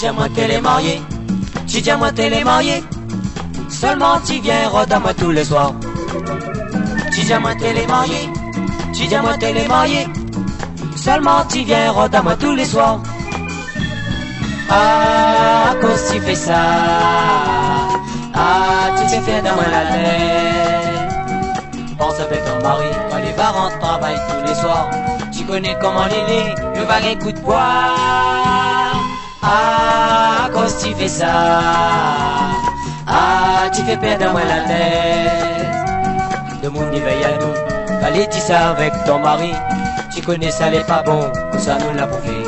Dis-moi t'es les mariés, dis-moi t'es les mariés. Seulement tu viens rôde à moi tous les soirs. Dis-moi t'es les mariés, dis-moi t'es les mariés. Seulement tu viens rôde à moi tous les soirs. Ah, à cause tu fais ça. Ah, tu te fais dans la tête. Pense avec ton mari, quand il va rentrer travail tous les soirs. Tu connais comment il est, le vague coup de poing. Ah, à cause tu fais ça. Ah, tu fais perdre moi la tête. De mon éveil à nous, fallait dire ça avec ton mari. Tu connais ça n'est pas bon, que ça nous l'a prouvé.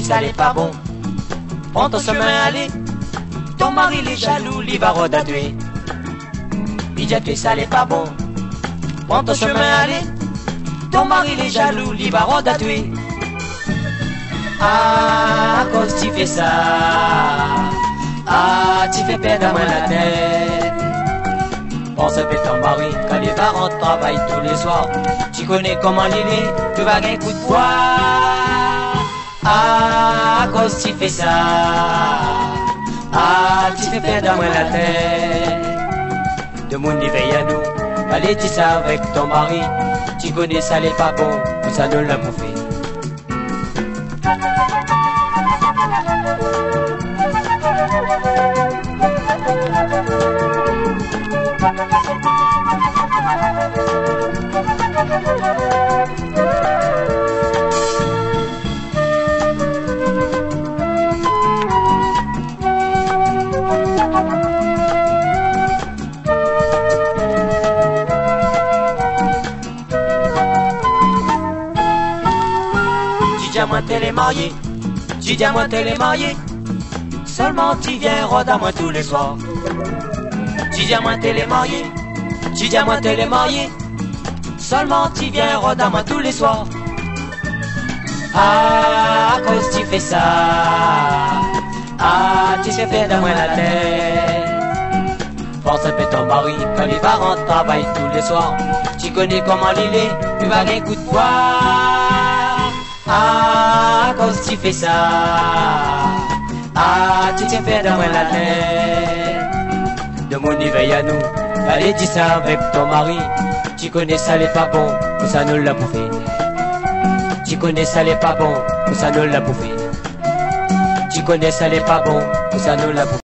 Ça n'est pas bon, prends ton chemin, allez. Ton mari il est jaloux, il va rôde à tuer. Bidja tu ça n'est pas bon, prends ton chemin, allez. Ton mari il est jaloux, il va rôde à tuer. Ah, à cause tu fais ça. Ah, tu fais perdre moi la tête. Pense à ton mari, quand il va rentrer travail tous les soirs. Tu connais comment il est, tu vas gagner un coup de poing. Ah, à cause tu fais ça. Ah, tu fais perdre moi la tête. De mon éveil à nous, allez dis ça avec ton mari. Tu connais ça n'est pas bon, ou ça ne l'a bouffé. Dis-moi t'es les mariés, dis-moi t'es les mariés. Seulement tu viens rôde à moi tous les soirs. Dis-moi t'es les mariés, dis-moi t'es les mariés. Seulement tu viens rôde à moi tous les soirs. Ah, à cause tu fais ça. Ah, tu sais faire de moi la tête. Pense à ton mari, quand il va rentrer travail tous les soirs. Tu connais comment il est, tu vas gagner un coup de poing. Ah, à cause tu fais ça. Ah, tu te fais dans la tête. De mon éveil à nous, allez dis ça avec ton mari. Tu connais ça n'est pas bon, que ça ne l'a bouffé. Tu connais ça n'est pas bon, que ça ne l'a bouffé. Tu connais ça n'est pas bon, que ça ne l'a bouffé.